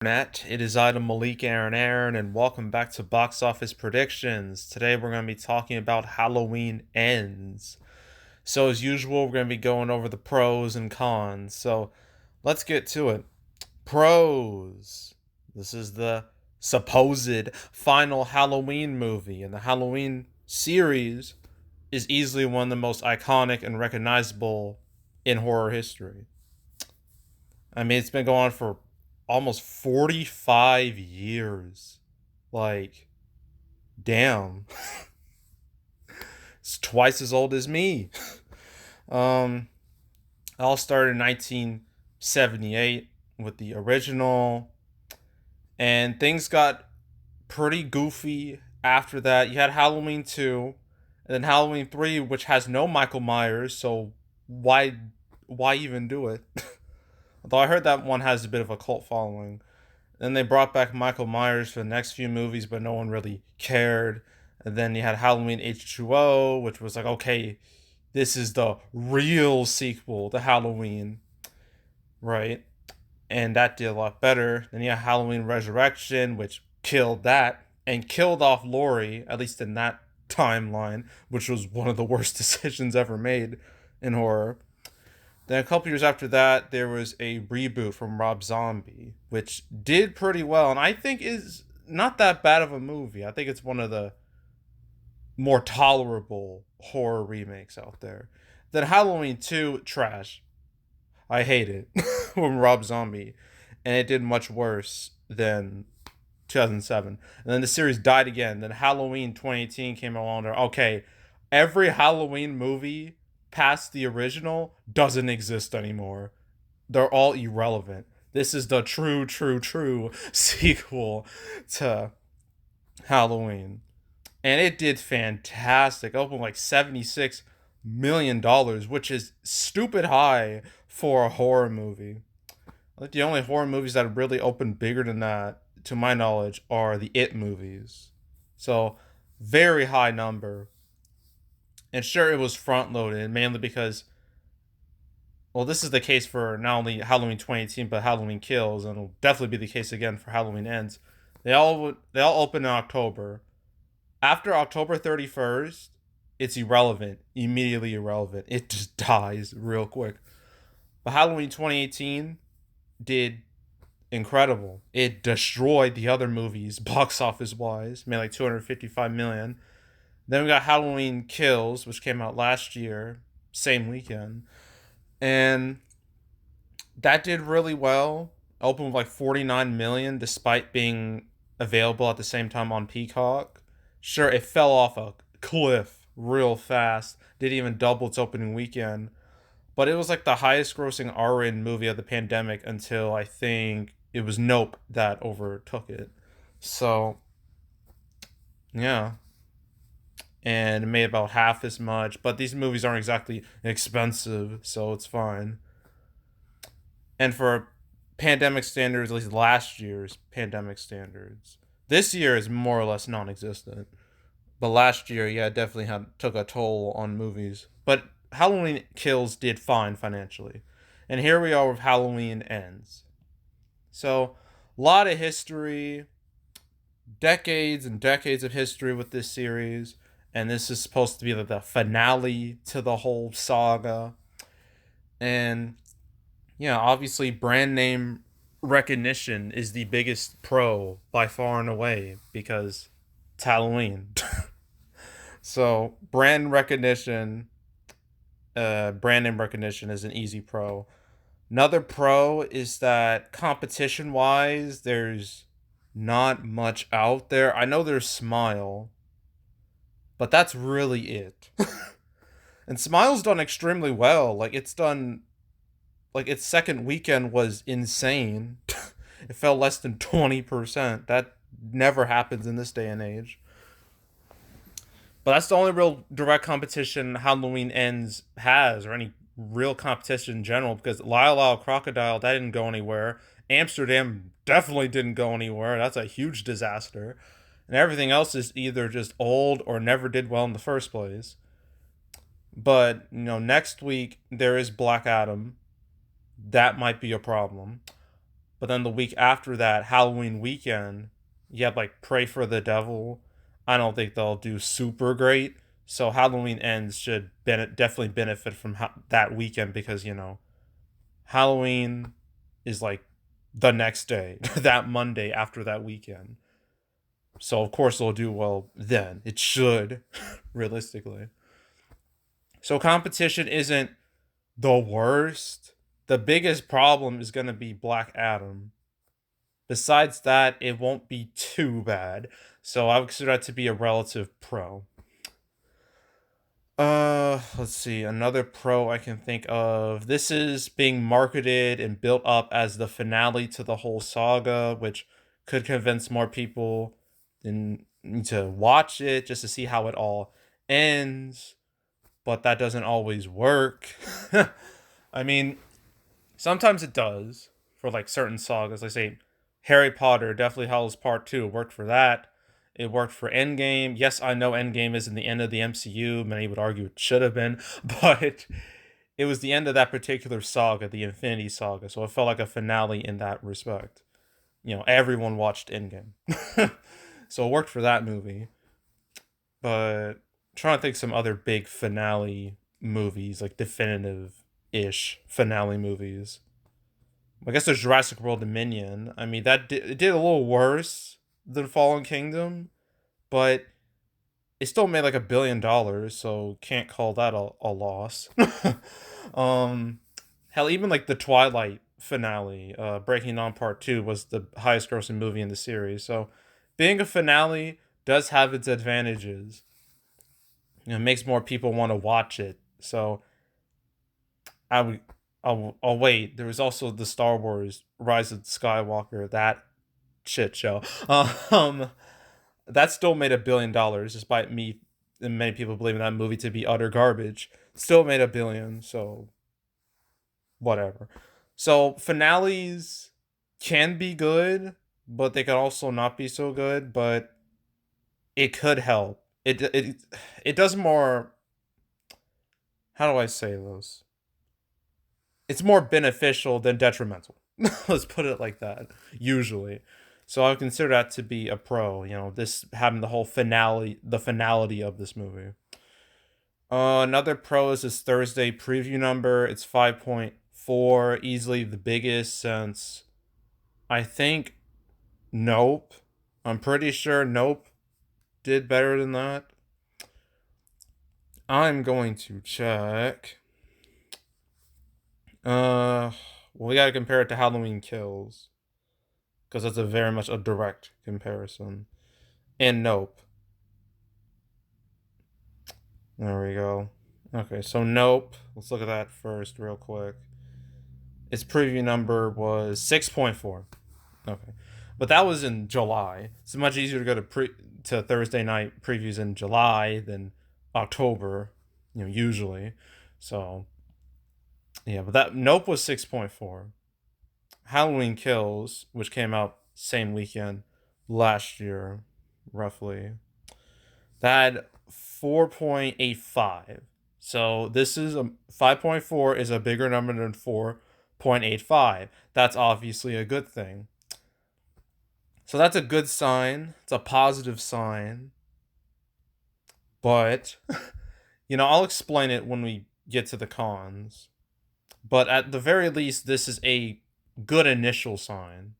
Net. It is Item Malik Aaron, and welcome back to Box Office Predictions. Today we're going to be talking about Halloween Ends. So, as usual, we're going to be going over the pros and cons. So, let's get to it. Pros. This is the supposed final Halloween movie, and the Halloween series is easily one of the most iconic and recognizable in horror history. I mean, it's been going on for almost 45 years. Like, damn. It's twice as old as me. um, it all started in 1978 with the original, and things got pretty goofy after that. You had Halloween 2, and then Halloween 3, which has no Michael Myers, so why even do it? Although I heard that one has a bit of a cult following. Then they brought back Michael Myers for the next few movies, but no one really cared. And then you had Halloween H2O, which was like, okay, this is the real sequel to Halloween, right? And that did a lot better. Then you had Halloween Resurrection, which killed that and killed off Laurie, at least in that timeline, which was one of the worst decisions ever made in horror. Then a couple years after that, there was a reboot from Rob Zombie, which did pretty well, and I think is not that bad of a movie. I think it's one of the more tolerable horror remakes out there. Then Halloween 2, trash. I hate it from Rob Zombie, and it did much worse than 2007. And then the series died again. Then Halloween 2018 came along. Okay, every Halloween movie past the original doesn't exist anymore. They're all irrelevant. This is the true sequel to Halloween. And it did fantastic. It opened like $76 million, which is stupid high for a horror movie. Like the only horror movies that have really opened bigger than that, to my knowledge, are the It movies. So, very high number. And sure, it was front loaded, mainly because, well, this is the case for not only Halloween 2018, but Halloween Kills, and it'll definitely be the case again for Halloween Ends. They all open in October. After October 31st, it's irrelevant, immediately irrelevant. It just dies real quick. But Halloween 2018 did incredible. It destroyed the other movies box office wise, made like 255 million. Then we got Halloween Kills, which came out last year, same weekend. And that did really well. Opened with like 49 million despite being available at the same time on Peacock. Sure, it fell off a cliff real fast. Didn't even double its opening weekend. But it was like the highest grossing R-rated movie of the pandemic until I think it was Nope that overtook it. So, yeah. And it made about half as much. But these movies aren't exactly expensive, so it's fine. And for pandemic standards, at least last year's pandemic standards, this year is more or less non-existent. But last year, yeah, it definitely took a toll on movies. But Halloween Kills did fine financially. And here we are with Halloween Ends. So, a lot of history, decades and decades of history with this series. And this is supposed to be the finale to the whole saga. And yeah, obviously, brand name recognition is the biggest pro by far and away because it's Halloween. So, brand name recognition is an easy pro. Another pro is that competition wise, there's not much out there. I know there's Smile, but that's really it. And Smile's done extremely well. Like its second weekend was insane. It fell less than 20%. That never happens in this day and age. But that's the only real direct competition Halloween Ends has, or any real competition in general, because Lyle Lyle Crocodile, that didn't go anywhere. Amsterdam definitely didn't go anywhere. That's a huge disaster. And everything else is either just old or never did well in the first place. But, next week there is Black Adam. That might be a problem. But then the week after that, Halloween weekend, you have like Pray for the Devil. I don't think they'll do super great. So Halloween Ends should definitely benefit from that weekend because, Halloween is like the next day, that Monday after that weekend. So of course they'll do well then. It should, realistically. So competition isn't the worst. The biggest problem is going to be Black Adam. Besides that, it won't be too bad. So I would consider that to be a relative pro. Let's see. Another pro I can think of. This is being marketed and built up as the finale to the whole saga, which could convince more people to watch it just to see how it all ends. But that doesn't always work. I mean, sometimes it does for like certain sagas. Like say Harry Potter, Deathly Hallows Part 2 worked for that. It worked for Endgame. Yes, I know Endgame isn't the end of the MCU. Many would argue it should have been, but it was the end of that particular saga, the Infinity Saga. So it felt like a finale in that respect. Everyone watched Endgame. So it worked for that movie. But I'm trying to think some other big finale movies, like definitive ish finale movies. I guess there's Jurassic World Dominion. I mean, it did a little worse than Fallen Kingdom, but it still made like $1 billion, so can't call that a loss. um, Hell, even like the Twilight finale, Breaking Dawn Part 2 was the highest grossing movie in the series. So being a finale does have its advantages. It makes more people want to watch it. So I would I'll wait. There was also the Star Wars Rise of Skywalker, that shit show. Um that still made $1 billion, despite me and many people believing that movie to be utter garbage. Still made $1 billion, so whatever. So finales can be good, but they can also not be so good, but it could help. It does more, how do I say this? It's more beneficial than detrimental. Let's put it like that, usually. So I would consider that to be a pro, this having the whole finale, the finality of this movie. Another pro is this Thursday preview number. It's 5.4, easily the biggest since I think Nope. I'm pretty sure Nope did better than that. I'm going to check. Well, we gotta compare it to Halloween Kills, because that's a very much a direct comparison. And Nope. There we go. Okay, so Nope. Let's look at that first, real quick. Its preview number was 6.4. Okay, but that was in July. It's much easier to go to Thursday night previews in July than October, usually. So yeah, but that Nope was 6.4. Halloween Kills, which came out same weekend last year, roughly, that had 4.85. So this is 5.4 is a bigger number than 4.85. That's obviously a good thing. So that's a good sign. It's a positive sign. But I'll explain it when we get to the cons. But at the very least, this is a good initial sign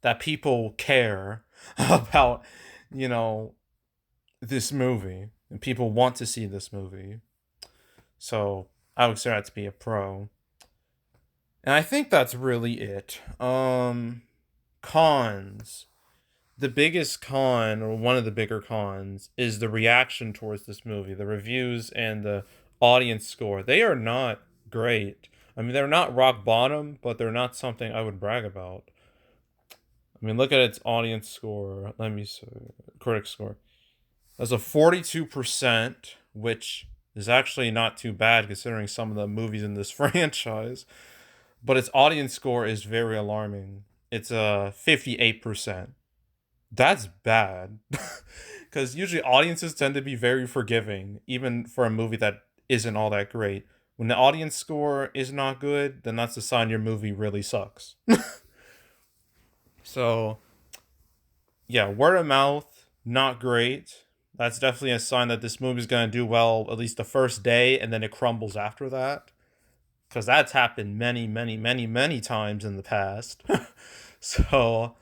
that people care about, this movie, and people want to see this movie. So I would consider that to be a pro. And I think that's really it. Cons. The biggest con, or one of the bigger cons, is the reaction towards this movie. The reviews and the audience score. They are not great. I mean, they're not rock bottom, but they're not something I would brag about. I mean, look at its audience score. Let me see. Critic score. That's a 42%, which is actually not too bad considering some of the movies in this franchise. But its audience score is very alarming. It's a 58%. That's bad. Because usually audiences tend to be very forgiving, even for a movie that isn't all that great. When the audience score is not good, then that's a sign your movie really sucks. So yeah, word of mouth, not great. That's definitely a sign that this movie's gonna do well at least the first day, and then it crumbles after that. Because that's happened many, many, many, many times in the past. So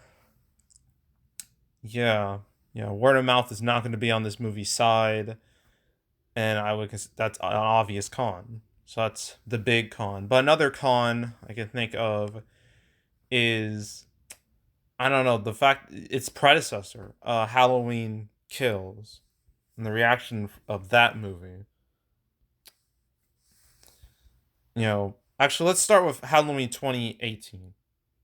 yeah, yeah, word of mouth is not going to be on this movie's side, and that's an obvious con. So that's the big con. But another con I can think of is, I don't know, the fact its predecessor, Halloween Kills, and the reaction of that movie. Actually, let's start with Halloween 2018.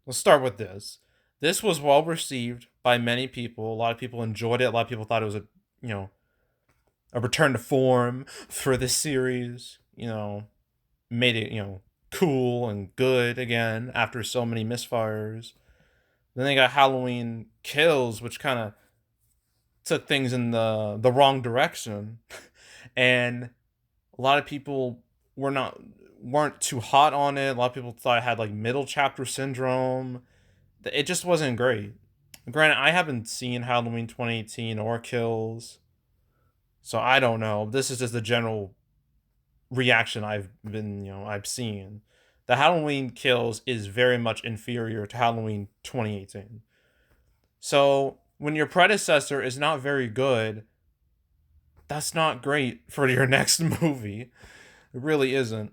Let's start with this. This was well received by many people. A lot of people enjoyed it. A lot of people thought it was you know, a return to form for this series. Made it, cool and good again after so many misfires. Then they got Halloween Kills, which kind of took things in the wrong direction, and a lot of people were not weren't too hot on it. A lot of people thought it had like middle chapter syndrome. It just wasn't great. Granted, I haven't seen Halloween 2018 or Kills, so I don't know. This is just the general reaction I've seen. The Halloween Kills is very much inferior to Halloween 2018. So when your predecessor is not very good, that's not great for your next movie. It really isn't.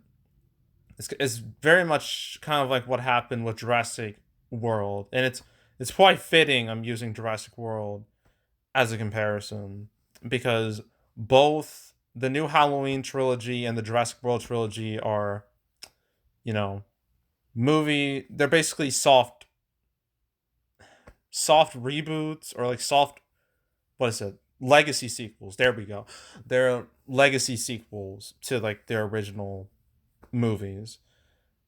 It's very much kind of like what happened with Jurassic World, and it's quite fitting I'm using Jurassic World as a comparison, because both the new Halloween trilogy and the Jurassic World trilogy are, you know, they're basically soft reboots, or like soft, what is it? Legacy sequels. There we go. They're legacy sequels to like their original movies.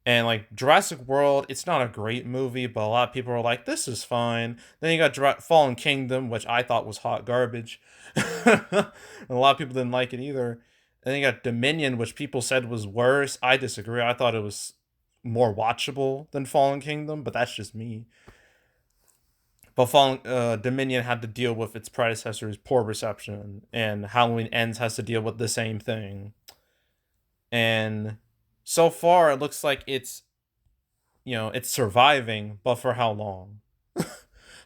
And like Jurassic World, it's not a great movie, but a lot of people are like, "This is fine." Then you got Fallen Kingdom, which I thought was hot garbage, and a lot of people didn't like it either. And then you got Dominion, which people said was worse. I disagree. I thought it was more watchable than Fallen Kingdom, but that's just me. But Dominion had to deal with its predecessor's poor reception, and Halloween Ends has to deal with the same thing. And so far, it looks like it's surviving, but for how long?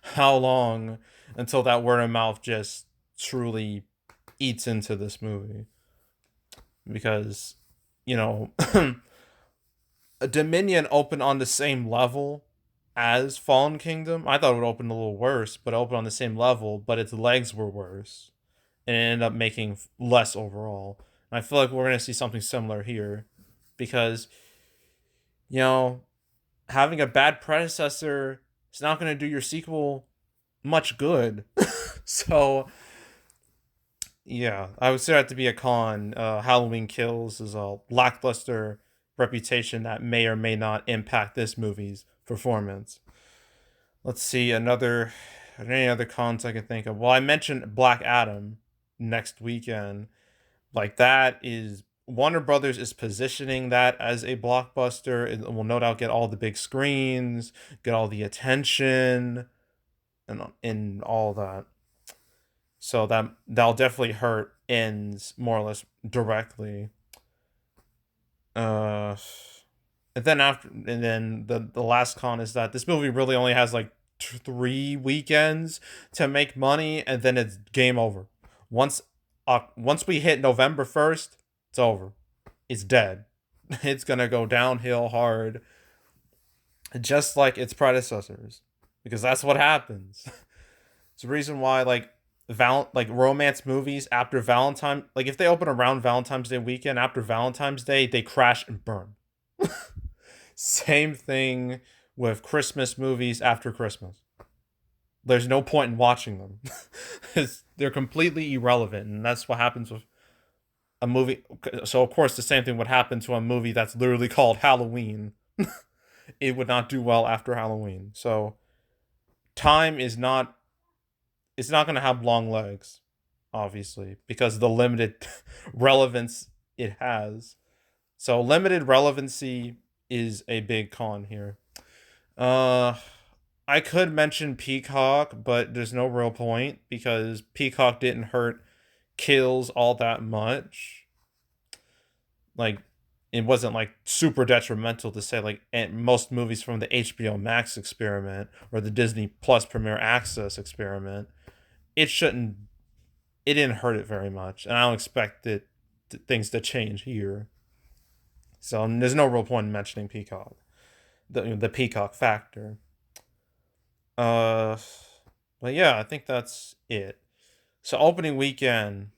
How long until that word of mouth just truly eats into this movie? Because, you know, Dominion opened on the same level as Fallen Kingdom. I thought it would open a little worse, but it opened on the same level, but its legs were worse. And it ended up making less overall. And I feel like we're going to see something similar here. Because, you know, having a bad predecessor is not going to do your sequel much good. So, yeah, I would say that to be a con. Halloween Kills is a lackluster reputation that may or may not impact this movie's performance. Let's see, any other cons I can think of. Well, I mentioned Black Adam next weekend. Like, that is Warner Brothers is positioning that as a blockbuster. It will no doubt get all the big screens, get all the attention, and all that. So that'll definitely hurt ends more or less directly. Uh, and then the last con is that this movie really only has like 3 weekends to make money, and then it's game over. Once once we hit November 1st, it's over. It's dead. It's gonna go downhill hard, just like its predecessors, because that's what happens. It's the reason why like romance movies after Valentine, like if they open around Valentine's Day weekend, after Valentine's Day they crash and burn. Same thing with Christmas movies after Christmas. There's no point in watching them. They're completely irrelevant, and that's what happens with a movie. So of course the same thing would happen to a movie that's literally called Halloween. It would not do well after Halloween. So time is not it's not going to have long legs, obviously, because of the limited relevance it has. So limited relevancy is a big con here. Uh, I could mention Peacock, but there's no real point because Peacock didn't hurt Kills all that much. Like, it wasn't like super detrimental to say like most movies from the HBO Max experiment or the Disney Plus Premier Access experiment. It shouldn't. It didn't hurt it very much, and I don't expect things to change here. So there's no real point in mentioning Peacock, the Peacock factor. Uh, but yeah, I think that's it. So opening weekend.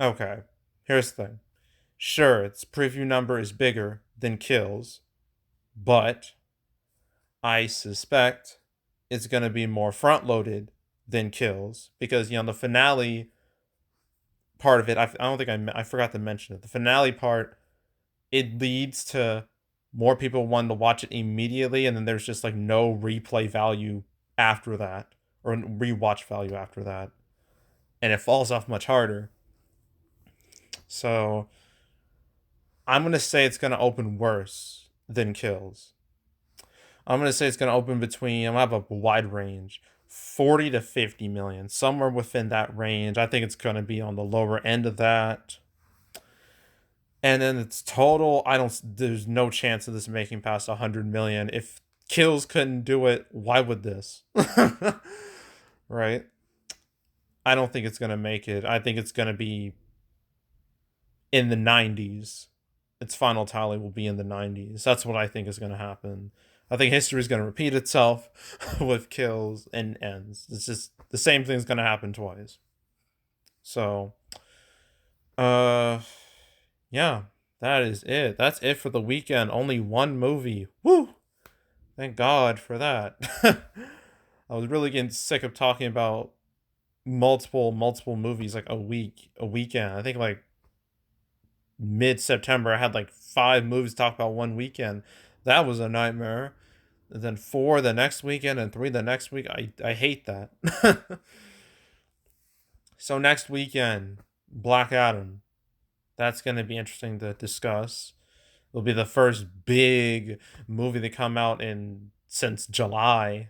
Okay, here's the thing. Sure, its preview number is bigger than Kills, but I suspect it's going to be more front loaded than Kills because the finale part of it. I don't think I forgot to mention it. The finale part, it leads to more people wanting to watch it immediately, and then there's just like no replay value after that or rewatch value after that, and it falls off much harder. So I'm gonna say it's gonna open worse than Kills. I'm gonna say it's gonna open between. I'm gonna have a wide range, 40 to 50 million, somewhere within that range. I think it's gonna be on the lower end of that. And then it's total. I don't. There's no chance of this making past 100 million. If Kills couldn't do it, why would this? Right? I don't think it's gonna make it. I think it's gonna be in the 90s. Its final tally will be in the 90s. That's what I think is gonna happen. I think history is gonna repeat itself with Kills and ends. It's just the same thing's gonna happen twice. So, uh, yeah, that is it. That's it for the weekend. Only one movie. Woo! Thank God for that. I was really getting sick of talking about multiple movies like a weekend. I think like mid September I had like 5 movies to talk about one weekend. That was a nightmare. And then 4 the next weekend and 3 the next week. I hate that. So next weekend, Black Adam. That's going to be interesting to discuss. It'll be the first big movie to come out in since July.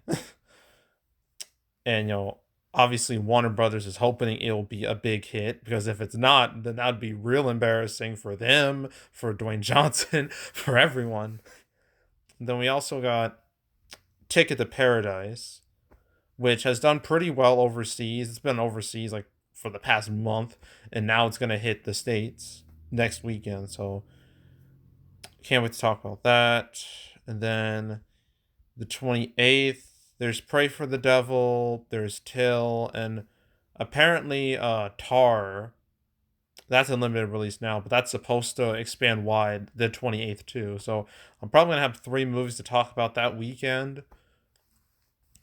And obviously Warner Brothers is hoping it'll be a big hit because if it's not, then that'd be real embarrassing for them, for Dwayne Johnson, for everyone. And then we also got Ticket to Paradise, which has done pretty well overseas. It's been overseas like for the past month, and now it's gonna hit the States next weekend. So can't wait to talk about that. And then the 28th, there's Pray for the Devil, there's Till, and apparently Tar. That's a limited release now, but that's supposed to expand wide the 28th too. So I'm probably gonna have 3 movies to talk about that weekend.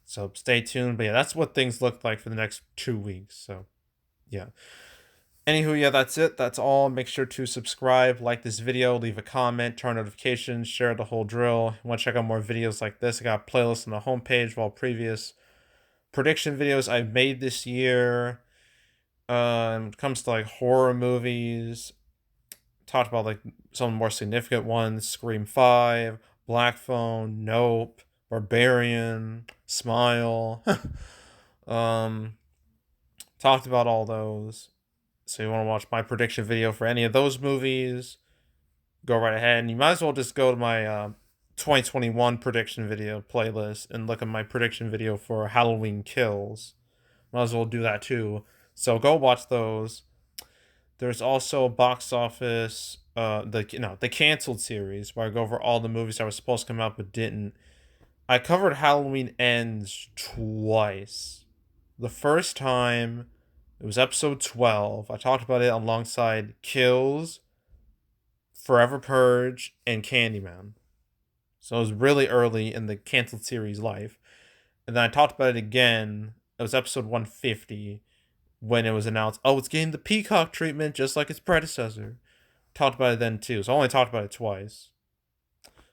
So stay tuned. But yeah, that's what things look like for the next 2 weeks. So yeah. Anywho, yeah, that's it. That's all. Make sure to subscribe, like this video, leave a comment, turn notifications, share the whole drill. You want to check out more videos like this? I got playlists on the homepage of all previous prediction videos I've made this year. When it comes to like horror movies, talked about like some more significant ones: Scream 5, Black Phone, Nope, Barbarian, Smile. Talked about all those. So you want to watch my prediction video for any of those movies, go right ahead. And you might as well just go to my 2021 prediction video playlist and look at my prediction video for Halloween Kills. Might as well do that too. So go watch those. There's also box office, the canceled series where I go over all the movies that were supposed to come out but didn't. I covered Halloween Ends twice. The first time, it was episode 12. I talked about it alongside Kills, Forever Purge, and Candyman. So it was really early in the canceled series life. And then I talked about it again. It was episode 150 when it was announced, oh, it's getting the Peacock treatment just like its predecessor. Talked about it then too. So I only talked about it twice.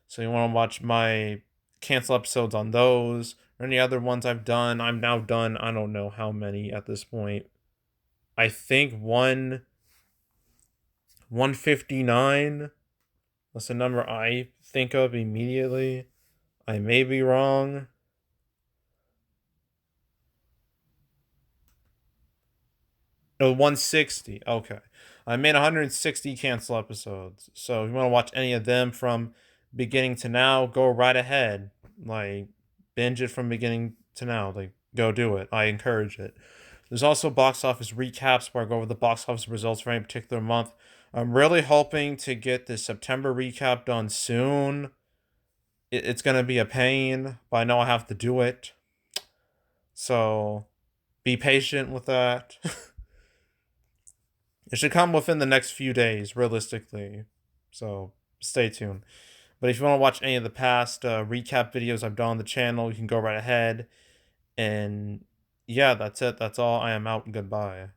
So you want to watch my cancel episodes on those or any other ones I've done. I'm now done. I don't know how many at this point. I think 159. That's the number I think of immediately. I may be wrong. No, 160. Okay. I made 160 cancel episodes. So if you want to watch any of them from beginning to now, go right ahead. Like, binge it from beginning to now. Like, go do it. I encourage it. There's also box office recaps where I go over the box office results for any particular month. I'm really hoping to get the September recap done soon. It's going to be a pain, but I know I have to do it. So be patient with that. It should come within the next few days, realistically. So stay tuned. But if you want to watch any of the past recap videos I've done on the channel, you can go right ahead. And yeah, that's it. That's all. I am out. Goodbye.